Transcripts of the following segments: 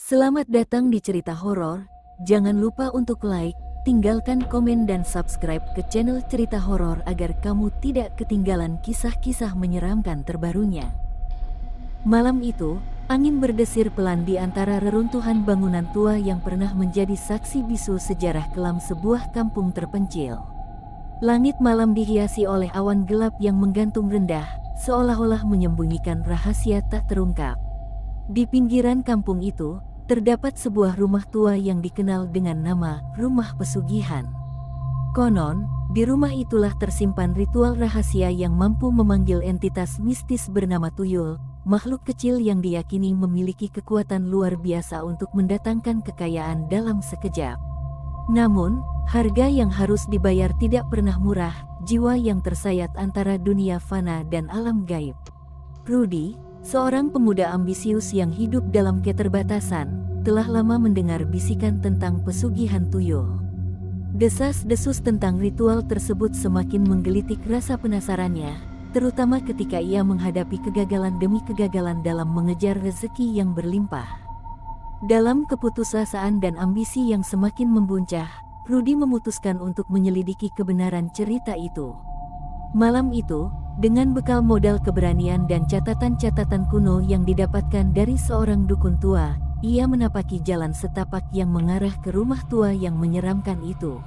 Selamat datang di cerita horor. Jangan lupa untuk like, tinggalkan komen dan subscribe ke channel cerita horor agar kamu tidak ketinggalan kisah-kisah menyeramkan terbarunya. Malam itu, angin berdesir pelan di antara reruntuhan bangunan tua yang pernah menjadi saksi bisu sejarah kelam sebuah kampung terpencil. Langit malam dihiasi oleh awan gelap yang menggantung rendah, seolah-olah menyembunyikan rahasia tak terungkap. Di pinggiran kampung itu, terdapat sebuah rumah tua yang dikenal dengan nama Rumah Pesugihan. Konon, di rumah itulah tersimpan ritual rahasia yang mampu memanggil entitas mistis bernama tuyul, makhluk kecil yang diyakini memiliki kekuatan luar biasa untuk mendatangkan kekayaan dalam sekejap. Namun, harga yang harus dibayar tidak pernah murah, jiwa yang tersayat antara dunia fana dan alam gaib. Rudy, seorang pemuda ambisius yang hidup dalam keterbatasan, telah lama mendengar bisikan tentang pesugihan tuyul. Desas-desus tentang ritual tersebut semakin menggelitik rasa penasarannya, terutama ketika ia menghadapi kegagalan demi kegagalan dalam mengejar rezeki yang berlimpah. Dalam keputusasaan dan ambisi yang semakin membuncah, Rudy memutuskan untuk menyelidiki kebenaran cerita itu. Malam itu, dengan bekal modal keberanian dan catatan-catatan kuno yang didapatkan dari seorang dukun tua, ia menapaki jalan setapak yang mengarah ke rumah tua yang menyeramkan itu.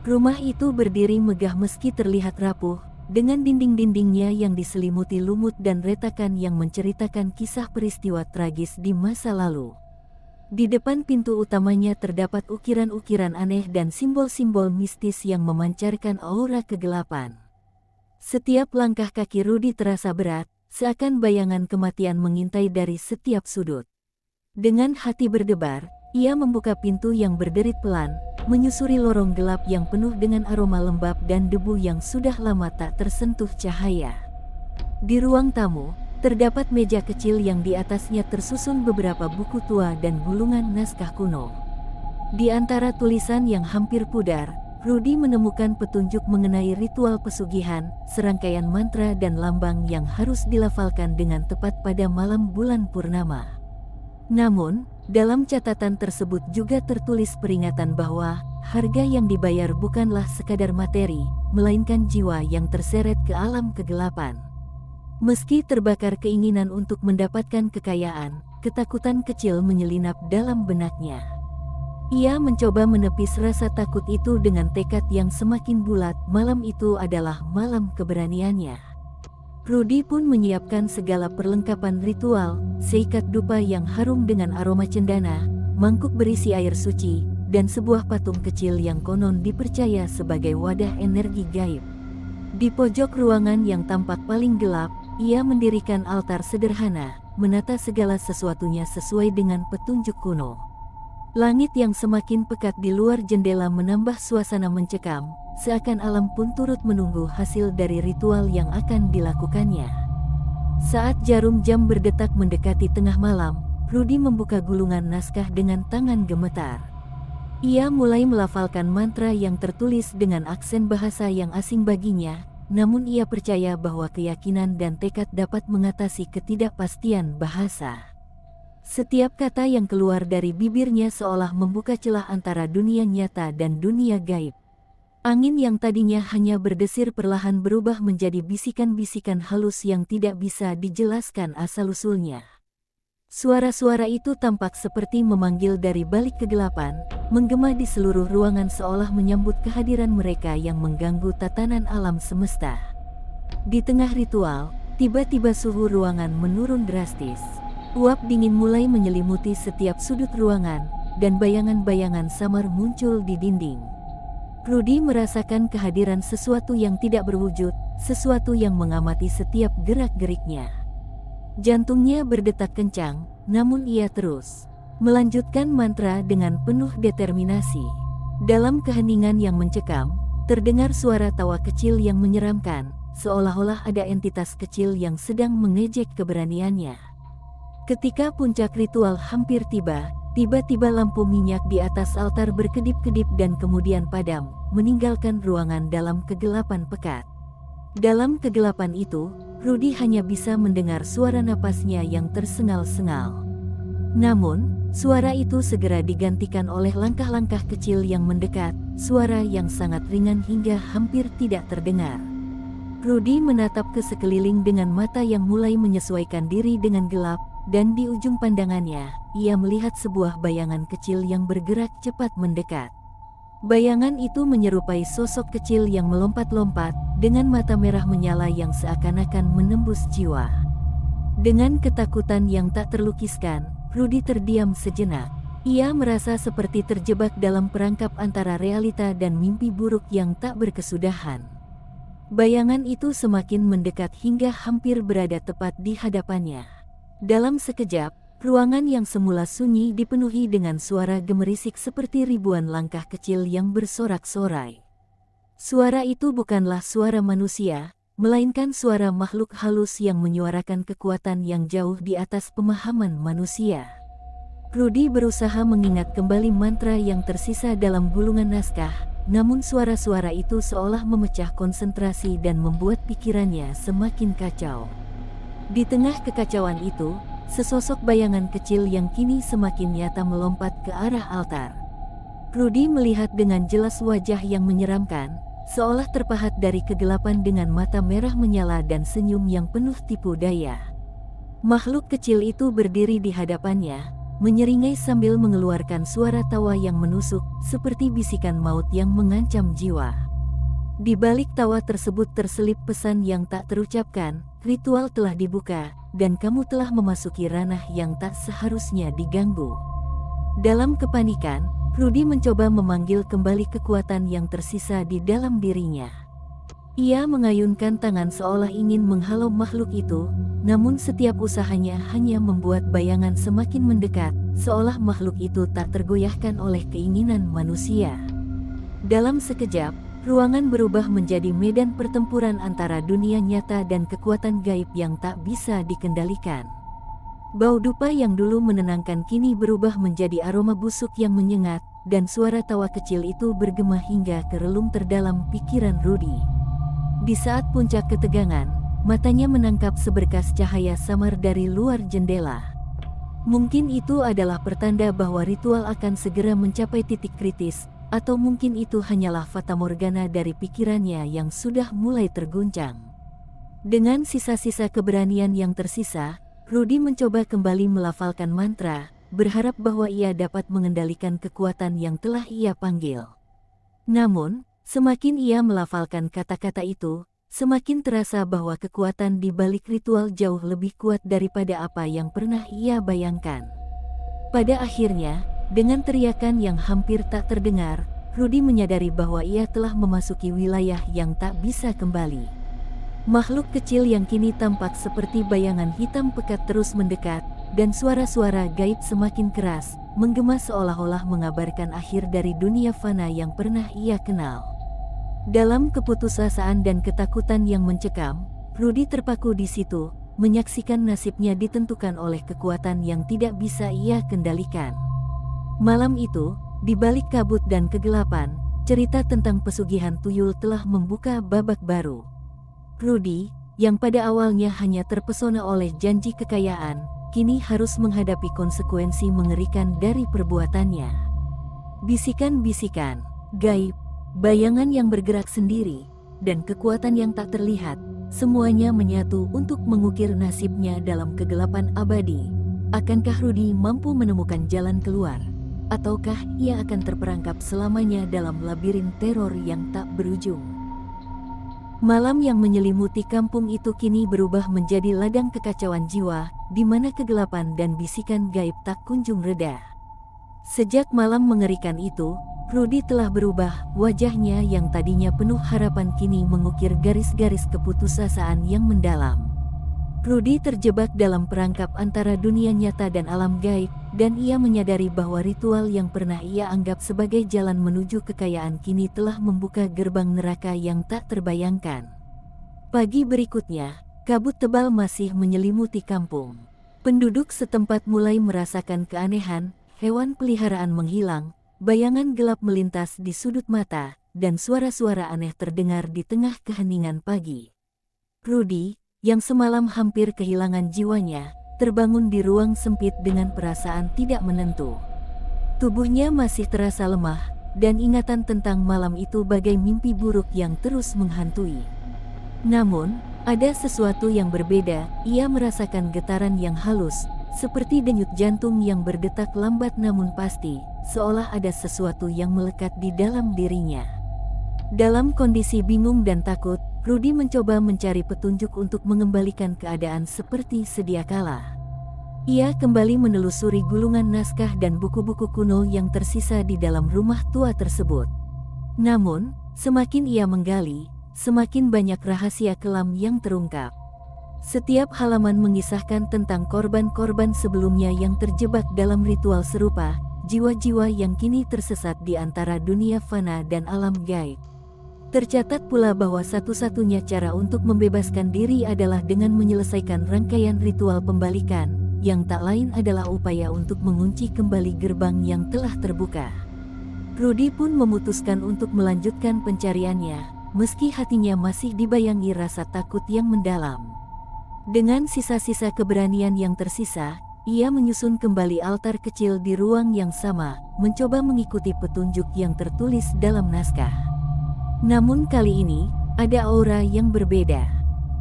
Rumah itu berdiri megah meski terlihat rapuh, dengan dinding-dindingnya yang diselimuti lumut dan retakan yang menceritakan kisah peristiwa tragis di masa lalu. Di depan pintu utamanya terdapat ukiran-ukiran aneh dan simbol-simbol mistis yang memancarkan aura kegelapan. Setiap langkah kaki Rudy terasa berat, seakan bayangan kematian mengintai dari setiap sudut. Dengan hati berdebar, ia membuka pintu yang berderit pelan, menyusuri lorong gelap yang penuh dengan aroma lembab dan debu yang sudah lama tak tersentuh cahaya. Di ruang tamu, terdapat meja kecil yang di atasnya tersusun beberapa buku tua dan gulungan naskah kuno. Di antara tulisan yang hampir pudar, Rudy menemukan petunjuk mengenai ritual pesugihan, serangkaian mantra dan lambang yang harus dilafalkan dengan tepat pada malam bulan purnama. Namun, dalam catatan tersebut juga tertulis peringatan bahwa harga yang dibayar bukanlah sekadar materi, melainkan jiwa yang terseret ke alam kegelapan. Meski terbakar keinginan untuk mendapatkan kekayaan, ketakutan kecil menyelinap dalam benaknya. Ia mencoba menepis rasa takut itu dengan tekad yang semakin bulat. Malam itu adalah malam keberaniannya. Rudy pun menyiapkan segala perlengkapan ritual, seikat dupa yang harum dengan aroma cendana, mangkuk berisi air suci, dan sebuah patung kecil yang konon dipercaya sebagai wadah energi gaib. Di pojok ruangan yang tampak paling gelap, ia mendirikan altar sederhana, menata segala sesuatunya sesuai dengan petunjuk kuno. Langit yang semakin pekat di luar jendela menambah suasana mencekam, seakan alam pun turut menunggu hasil dari ritual yang akan dilakukannya. Saat jarum jam berdetak mendekati tengah malam, Rudy membuka gulungan naskah dengan tangan gemetar. Ia mulai melafalkan mantra yang tertulis dengan aksen bahasa yang asing baginya, namun ia percaya bahwa keyakinan dan tekad dapat mengatasi ketidakpastian bahasa. Setiap kata yang keluar dari bibirnya seolah membuka celah antara dunia nyata dan dunia gaib. Angin yang tadinya hanya berdesir perlahan berubah menjadi bisikan-bisikan halus yang tidak bisa dijelaskan asal-usulnya. Suara-suara itu tampak seperti memanggil dari balik kegelapan, menggema di seluruh ruangan seolah menyambut kehadiran mereka yang mengganggu tatanan alam semesta. Di tengah ritual, tiba-tiba suhu ruangan menurun drastis. Uap dingin mulai menyelimuti setiap sudut ruangan, dan bayangan-bayangan samar muncul di dinding. Rudy merasakan kehadiran sesuatu yang tidak berwujud, sesuatu yang mengamati setiap gerak-geriknya. Jantungnya berdetak kencang, namun ia terus melanjutkan mantra dengan penuh determinasi. Dalam keheningan yang mencekam, terdengar suara tawa kecil yang menyeramkan, seolah-olah ada entitas kecil yang sedang mengejek keberaniannya. Ketika puncak ritual hampir tiba, tiba-tiba lampu minyak di atas altar berkedip-kedip dan kemudian padam, meninggalkan ruangan dalam kegelapan pekat. Dalam kegelapan itu, Rudy hanya bisa mendengar suara napasnya yang tersengal-sengal. Namun, suara itu segera digantikan oleh langkah-langkah kecil yang mendekat, suara yang sangat ringan hingga hampir tidak terdengar. Rudy menatap ke sekeliling dengan mata yang mulai menyesuaikan diri dengan gelap, dan di ujung pandangannya, ia melihat sebuah bayangan kecil yang bergerak cepat mendekat. Bayangan itu menyerupai sosok kecil yang melompat-lompat, dengan mata merah menyala yang seakan-akan menembus jiwa. Dengan ketakutan yang tak terlukiskan, Rudy terdiam sejenak. Ia merasa seperti terjebak dalam perangkap antara realita dan mimpi buruk yang tak berkesudahan. Bayangan itu semakin mendekat hingga hampir berada tepat di hadapannya. Dalam sekejap, ruangan yang semula sunyi dipenuhi dengan suara gemerisik seperti ribuan langkah kecil yang bersorak-sorai. Suara itu bukanlah suara manusia, melainkan suara makhluk halus yang menyuarakan kekuatan yang jauh di atas pemahaman manusia. Rudy berusaha mengingat kembali mantra yang tersisa dalam gulungan naskah, namun suara-suara itu seolah memecah konsentrasi dan membuat pikirannya semakin kacau. Di tengah kekacauan itu, sesosok bayangan kecil yang kini semakin nyata melompat ke arah altar. Rudy melihat dengan jelas wajah yang menyeramkan, seolah terpahat dari kegelapan dengan mata merah menyala dan senyum yang penuh tipu daya. Makhluk kecil itu berdiri di hadapannya, menyeringai sambil mengeluarkan suara tawa yang menusuk, seperti bisikan maut yang mengancam jiwa. Di balik tawa tersebut terselip pesan yang tak terucapkan, ritual telah dibuka, dan kamu telah memasuki ranah yang tak seharusnya diganggu. Dalam kepanikan, Rudy mencoba memanggil kembali kekuatan yang tersisa di dalam dirinya. Ia mengayunkan tangan seolah ingin menghalau makhluk itu, namun setiap usahanya hanya membuat bayangan semakin mendekat, seolah makhluk itu tak tergoyahkan oleh keinginan manusia. Dalam sekejap, ruangan berubah menjadi medan pertempuran antara dunia nyata dan kekuatan gaib yang tak bisa dikendalikan. Bau dupa yang dulu menenangkan kini berubah menjadi aroma busuk yang menyengat, dan suara tawa kecil itu bergema hingga ke relung terdalam pikiran Rudy. Di saat puncak ketegangan, matanya menangkap seberkas cahaya samar dari luar jendela. Mungkin itu adalah pertanda bahwa ritual akan segera mencapai titik kritis, atau mungkin itu hanyalah fatamorgana dari pikirannya yang sudah mulai terguncang. Dengan sisa-sisa keberanian yang tersisa, Rudy mencoba kembali melafalkan mantra, berharap bahwa ia dapat mengendalikan kekuatan yang telah ia panggil. Namun, semakin ia melafalkan kata-kata itu, semakin terasa bahwa kekuatan di balik ritual jauh lebih kuat daripada apa yang pernah ia bayangkan. Pada akhirnya, dengan teriakan yang hampir tak terdengar, Rudy menyadari bahwa ia telah memasuki wilayah yang tak bisa kembali. Makhluk kecil yang kini tampak seperti bayangan hitam pekat terus mendekat, dan suara-suara gaib semakin keras, menggema seolah-olah mengabarkan akhir dari dunia fana yang pernah ia kenal. Dalam keputusasaan dan ketakutan yang mencekam, Rudy terpaku di situ, menyaksikan nasibnya ditentukan oleh kekuatan yang tidak bisa ia kendalikan. Malam itu, di balik kabut dan kegelapan, cerita tentang pesugihan tuyul telah membuka babak baru. Rudy, yang pada awalnya hanya terpesona oleh janji kekayaan, kini harus menghadapi konsekuensi mengerikan dari perbuatannya. Bisikan-bisikan, gaib, bayangan yang bergerak sendiri, dan kekuatan yang tak terlihat, semuanya menyatu untuk mengukir nasibnya dalam kegelapan abadi. Akankah Rudy mampu menemukan jalan keluar? Ataukah ia akan terperangkap selamanya dalam labirin teror yang tak berujung? Malam yang menyelimuti kampung itu kini berubah menjadi ladang kekacauan jiwa, di mana kegelapan dan bisikan gaib tak kunjung reda. Sejak malam mengerikan itu, Rudy telah berubah, wajahnya yang tadinya penuh harapan kini mengukir garis-garis keputusasaan yang mendalam. Rudy terjebak dalam perangkap antara dunia nyata dan alam gaib, dan ia menyadari bahwa ritual yang pernah ia anggap sebagai jalan menuju kekayaan kini telah membuka gerbang neraka yang tak terbayangkan. Pagi berikutnya, kabut tebal masih menyelimuti kampung. Penduduk setempat mulai merasakan keanehan, hewan peliharaan menghilang, bayangan gelap melintas di sudut mata, dan suara-suara aneh terdengar di tengah keheningan pagi. Rudy, yang semalam hampir kehilangan jiwanya, terbangun di ruang sempit dengan perasaan tidak menentu. Tubuhnya masih terasa lemah, dan ingatan tentang malam itu bagai mimpi buruk yang terus menghantui. Namun, ada sesuatu yang berbeda. Ia merasakan getaran yang halus, seperti denyut jantung yang berdetak lambat namun pasti, seolah ada sesuatu yang melekat di dalam dirinya. Dalam kondisi bingung dan takut, Rudy mencoba mencari petunjuk untuk mengembalikan keadaan seperti sedia kala. Ia kembali menelusuri gulungan naskah dan buku-buku kuno yang tersisa di dalam rumah tua tersebut. Namun, semakin ia menggali, semakin banyak rahasia kelam yang terungkap. Setiap halaman mengisahkan tentang korban-korban sebelumnya yang terjebak dalam ritual serupa, jiwa-jiwa yang kini tersesat di antara dunia fana dan alam gaib. Tercatat pula bahwa satu-satunya cara untuk membebaskan diri adalah dengan menyelesaikan rangkaian ritual pembalikan, yang tak lain adalah upaya untuk mengunci kembali gerbang yang telah terbuka. Rudy pun memutuskan untuk melanjutkan pencariannya, meski hatinya masih dibayangi rasa takut yang mendalam. Dengan sisa-sisa keberanian yang tersisa, ia menyusun kembali altar kecil di ruang yang sama, mencoba mengikuti petunjuk yang tertulis dalam naskah. Namun kali ini, ada aura yang berbeda.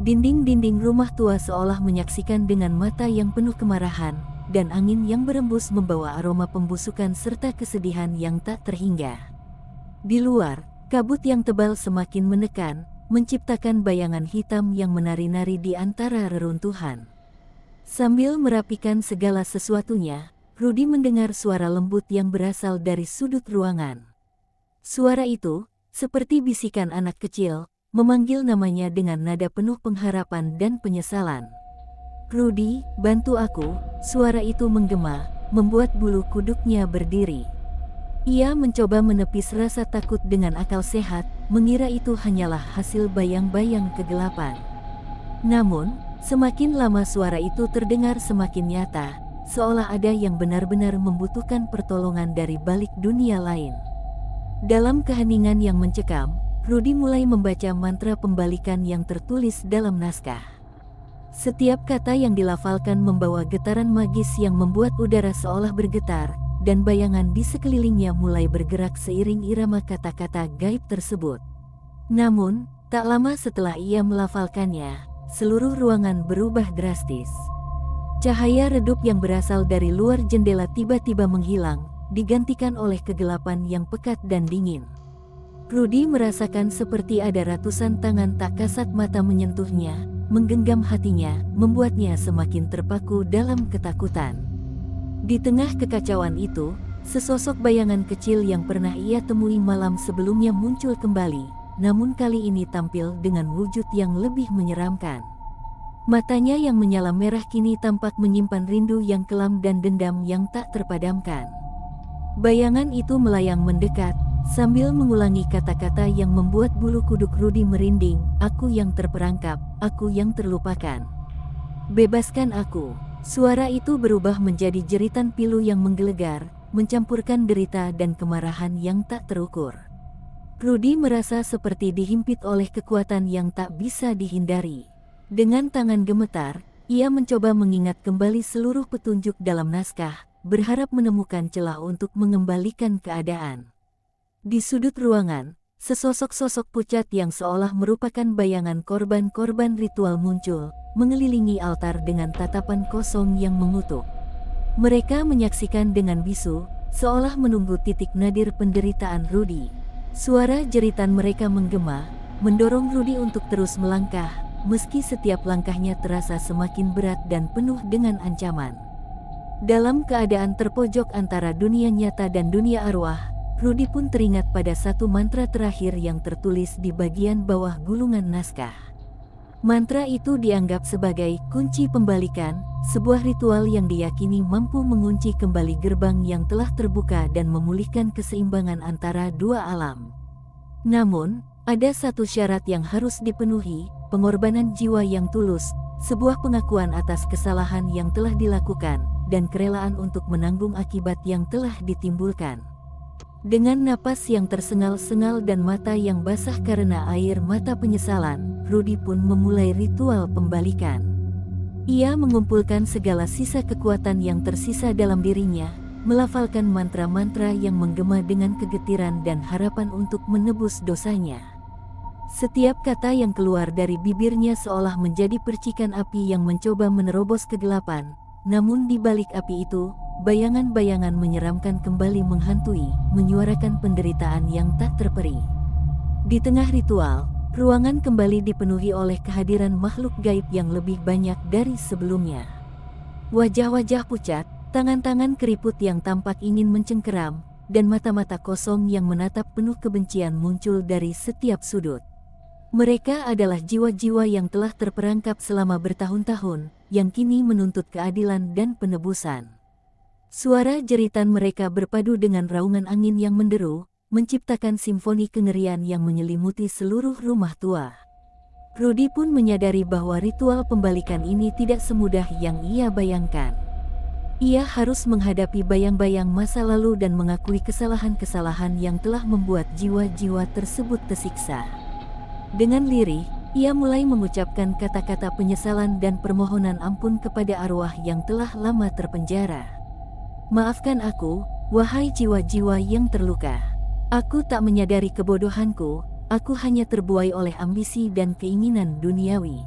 Dinding-dinding rumah tua seolah menyaksikan dengan mata yang penuh kemarahan, dan angin yang berembus membawa aroma pembusukan serta kesedihan yang tak terhingga. Di luar, kabut yang tebal semakin menekan, menciptakan bayangan hitam yang menari-nari di antara reruntuhan. Sambil merapikan segala sesuatunya, Rudy mendengar suara lembut yang berasal dari sudut ruangan. Suara itu, seperti bisikan anak kecil, memanggil namanya dengan nada penuh pengharapan dan penyesalan. "Rudy, bantu aku," suara itu menggema, membuat bulu kuduknya berdiri. Ia mencoba menepis rasa takut dengan akal sehat, mengira itu hanyalah hasil bayang-bayang kegelapan. Namun, semakin lama suara itu terdengar semakin nyata, seolah ada yang benar-benar membutuhkan pertolongan dari balik dunia lain. Dalam keheningan yang mencekam, Rudy mulai membaca mantra pembalikan yang tertulis dalam naskah. Setiap kata yang dilafalkan membawa getaran magis yang membuat udara seolah bergetar, dan bayangan di sekelilingnya mulai bergerak seiring irama kata-kata gaib tersebut. Namun, tak lama setelah ia melafalkannya, seluruh ruangan berubah drastis. Cahaya redup yang berasal dari luar jendela tiba-tiba menghilang, digantikan oleh kegelapan yang pekat dan dingin. Rudy merasakan seperti ada ratusan tangan tak kasat mata menyentuhnya, menggenggam hatinya, membuatnya semakin terpaku dalam ketakutan. Di tengah kekacauan itu, sesosok bayangan kecil yang pernah ia temui malam sebelumnya muncul kembali, namun kali ini tampil dengan wujud yang lebih menyeramkan. Matanya yang menyala merah kini tampak menyimpan rindu yang kelam dan dendam yang tak terpadamkan. Bayangan itu melayang mendekat, sambil mengulangi kata-kata yang membuat bulu kuduk Rudy merinding, "Aku yang terperangkap, aku yang terlupakan. Bebaskan aku." Suara itu berubah menjadi jeritan pilu yang menggelegar, mencampurkan derita dan kemarahan yang tak terukur. Rudy merasa seperti dihimpit oleh kekuatan yang tak bisa dihindari. Dengan tangan gemetar, ia mencoba mengingat kembali seluruh petunjuk dalam naskah, berharap menemukan celah untuk mengembalikan keadaan. Di sudut ruangan, sesosok-sosok pucat yang seolah merupakan bayangan korban-korban ritual muncul, mengelilingi altar dengan tatapan kosong yang mengutuk. Mereka menyaksikan dengan bisu, seolah menunggu titik nadir penderitaan Rudy. Suara jeritan mereka menggema, mendorong Rudy untuk terus melangkah, meski setiap langkahnya terasa semakin berat dan penuh dengan ancaman. Dalam keadaan terpojok antara dunia nyata dan dunia arwah, Rudy pun teringat pada satu mantra terakhir yang tertulis di bagian bawah gulungan naskah. Mantra itu dianggap sebagai kunci pembalikan, sebuah ritual yang diyakini mampu mengunci kembali gerbang yang telah terbuka dan memulihkan keseimbangan antara dua alam. Namun, ada satu syarat yang harus dipenuhi, pengorbanan jiwa yang tulus, sebuah pengakuan atas kesalahan yang telah dilakukan, dan kerelaan untuk menanggung akibat yang telah ditimbulkan. Dengan napas yang tersengal-sengal dan mata yang basah karena air mata penyesalan, Rudy pun memulai ritual pembalikan. Ia mengumpulkan segala sisa kekuatan yang tersisa dalam dirinya, melafalkan mantra-mantra yang menggema dengan kegetiran dan harapan untuk menebus dosanya. Setiap kata yang keluar dari bibirnya seolah menjadi percikan api yang mencoba menerobos kegelapan, namun di balik api itu, bayangan-bayangan menyeramkan kembali menghantui, menyuarakan penderitaan yang tak terperi. Di tengah ritual, ruangan kembali dipenuhi oleh kehadiran makhluk gaib yang lebih banyak dari sebelumnya. Wajah-wajah pucat, tangan-tangan keriput yang tampak ingin mencengkeram, dan mata-mata kosong yang menatap penuh kebencian muncul dari setiap sudut. Mereka adalah jiwa-jiwa yang telah terperangkap selama bertahun-tahun, yang kini menuntut keadilan dan penebusan. Suara jeritan mereka berpadu dengan raungan angin yang menderu, menciptakan simfoni kengerian yang menyelimuti seluruh rumah tua. Rudy pun menyadari bahwa ritual pembalikan ini tidak semudah yang ia bayangkan. Ia harus menghadapi bayang-bayang masa lalu dan mengakui kesalahan-kesalahan yang telah membuat jiwa-jiwa tersebut tersiksa. Dengan lirih, ia mulai mengucapkan kata-kata penyesalan dan permohonan ampun kepada arwah yang telah lama terpenjara. Maafkan aku, wahai jiwa-jiwa yang terluka. Aku tak menyadari kebodohanku, aku hanya terbuai oleh ambisi dan keinginan duniawi.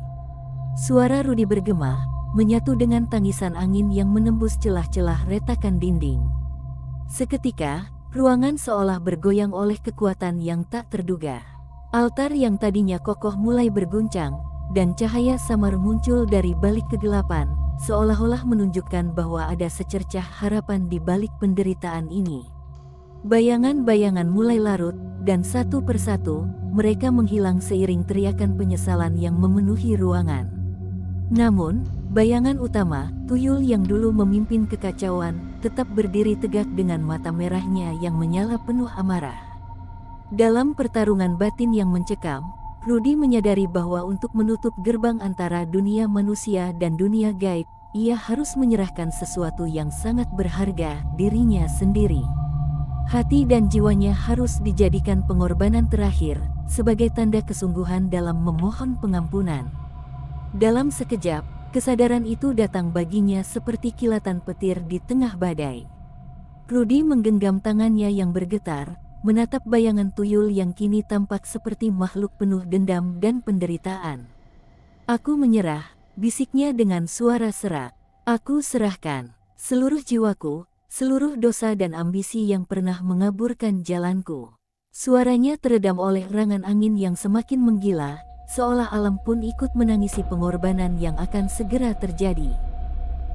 Suara Rudy bergema, menyatu dengan tangisan angin yang menembus celah-celah retakan dinding. Seketika, ruangan seolah bergoyang oleh kekuatan yang tak terduga. Altar yang tadinya kokoh mulai berguncang, dan cahaya samar muncul dari balik kegelapan, seolah-olah menunjukkan bahwa ada secercah harapan di balik penderitaan ini. Bayangan-bayangan mulai larut, dan satu persatu, mereka menghilang seiring teriakan penyesalan yang memenuhi ruangan. Namun, bayangan utama, tuyul yang dulu memimpin kekacauan, tetap berdiri tegak dengan mata merahnya yang menyala penuh amarah. Dalam pertarungan batin yang mencekam, Rudy menyadari bahwa untuk menutup gerbang antara dunia manusia dan dunia gaib, ia harus menyerahkan sesuatu yang sangat berharga, dirinya sendiri. Hati dan jiwanya harus dijadikan pengorbanan terakhir, sebagai tanda kesungguhan dalam memohon pengampunan. Dalam sekejap, kesadaran itu datang baginya seperti kilatan petir di tengah badai. Rudy menggenggam tangannya yang bergetar, menatap bayangan tuyul yang kini tampak seperti makhluk penuh dendam dan penderitaan. Aku menyerah, bisiknya dengan suara serak. Aku serahkan seluruh jiwaku, seluruh dosa dan ambisi yang pernah mengaburkan jalanku. Suaranya teredam oleh erangan angin yang semakin menggila, seolah alam pun ikut menangisi pengorbanan yang akan segera terjadi.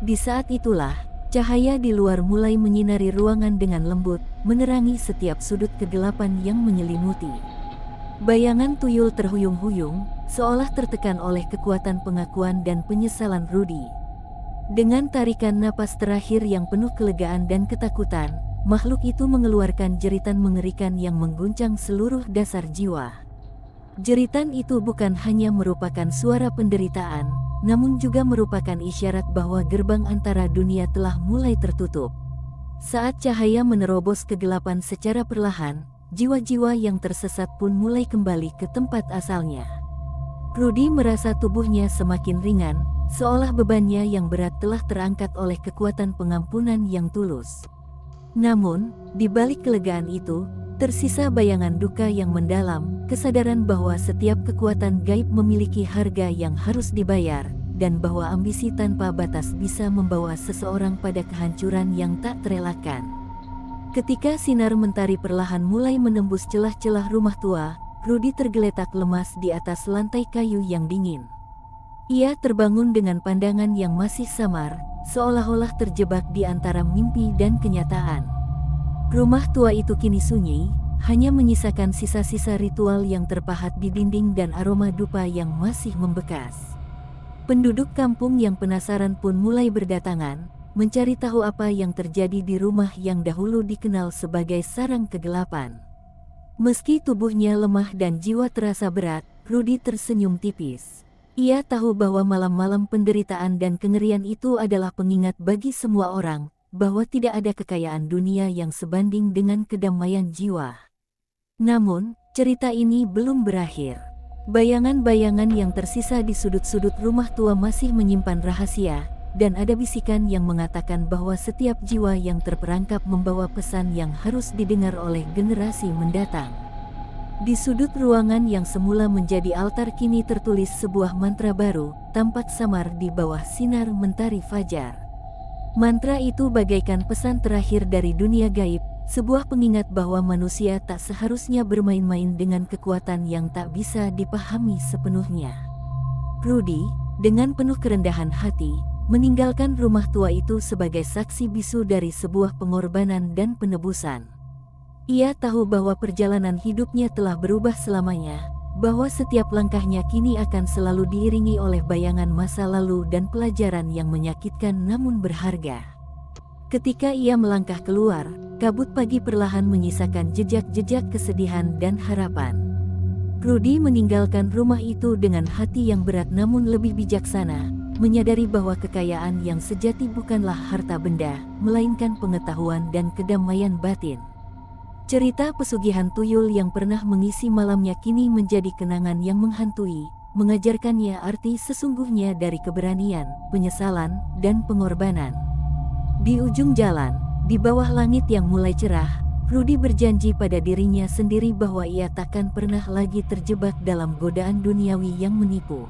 Di saat itulah, cahaya di luar mulai menyinari ruangan dengan lembut, menerangi setiap sudut kegelapan yang menyelimuti. Bayangan tuyul terhuyung-huyung, seolah tertekan oleh kekuatan pengakuan dan penyesalan Rudy. Dengan tarikan napas terakhir yang penuh kelegaan dan ketakutan, makhluk itu mengeluarkan jeritan mengerikan yang mengguncang seluruh dasar jiwa. Jeritan itu bukan hanya merupakan suara penderitaan, namun juga merupakan isyarat bahwa gerbang antara dunia telah mulai tertutup. Saat cahaya menerobos kegelapan secara perlahan, jiwa-jiwa yang tersesat pun mulai kembali ke tempat asalnya. Rudy merasa tubuhnya semakin ringan, seolah bebannya yang berat telah terangkat oleh kekuatan pengampunan yang tulus. Namun, di balik kelegaan itu, tersisa bayangan duka yang mendalam, kesadaran bahwa setiap kekuatan gaib memiliki harga yang harus dibayar, dan bahwa ambisi tanpa batas bisa membawa seseorang pada kehancuran yang tak terelakkan. Ketika sinar mentari perlahan mulai menembus celah-celah rumah tua, Rudy tergeletak lemas di atas lantai kayu yang dingin. Ia terbangun dengan pandangan yang masih samar, seolah-olah terjebak di antara mimpi dan kenyataan. Rumah tua itu kini sunyi, hanya menyisakan sisa-sisa ritual yang terpahat di dinding dan aroma dupa yang masih membekas. Penduduk kampung yang penasaran pun mulai berdatangan, mencari tahu apa yang terjadi di rumah yang dahulu dikenal sebagai sarang kegelapan. Meski tubuhnya lemah dan jiwa terasa berat, Rudy tersenyum tipis. Ia tahu bahwa malam-malam penderitaan dan kengerian itu adalah pengingat bagi semua orang, bahwa tidak ada kekayaan dunia yang sebanding dengan kedamaian jiwa. Namun, cerita ini belum berakhir. Bayangan-bayangan yang tersisa di sudut-sudut rumah tua masih menyimpan rahasia, dan ada bisikan yang mengatakan bahwa setiap jiwa yang terperangkap membawa pesan yang harus didengar oleh generasi mendatang. Di sudut ruangan yang semula menjadi altar kini tertulis sebuah mantra baru, tampak samar di bawah sinar mentari fajar. Mantra itu bagaikan pesan terakhir dari dunia gaib, sebuah pengingat bahwa manusia tak seharusnya bermain-main dengan kekuatan yang tak bisa dipahami sepenuhnya. Rudy, dengan penuh kerendahan hati, meninggalkan rumah tua itu sebagai saksi bisu dari sebuah pengorbanan dan penebusan. Ia tahu bahwa perjalanan hidupnya telah berubah selamanya, bahwa setiap langkahnya kini akan selalu diiringi oleh bayangan masa lalu dan pelajaran yang menyakitkan namun berharga. Ketika ia melangkah keluar, kabut pagi perlahan menyisakan jejak-jejak kesedihan dan harapan. Rudy meninggalkan rumah itu dengan hati yang berat namun lebih bijaksana, menyadari bahwa kekayaan yang sejati bukanlah harta benda, melainkan pengetahuan dan kedamaian batin. Cerita pesugihan tuyul yang pernah mengisi malamnya kini menjadi kenangan yang menghantui, mengajarkannya arti sesungguhnya dari keberanian, penyesalan, dan pengorbanan. Di ujung jalan, di bawah langit yang mulai cerah, Rudy berjanji pada dirinya sendiri bahwa ia takkan pernah lagi terjebak dalam godaan duniawi yang menipu.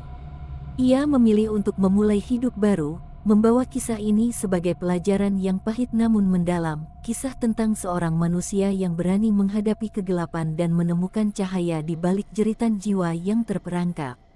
Ia memilih untuk memulai hidup baru, membawa kisah ini sebagai pelajaran yang pahit namun mendalam, kisah tentang seorang manusia yang berani menghadapi kegelapan dan menemukan cahaya di balik jeritan jiwa yang terperangkap.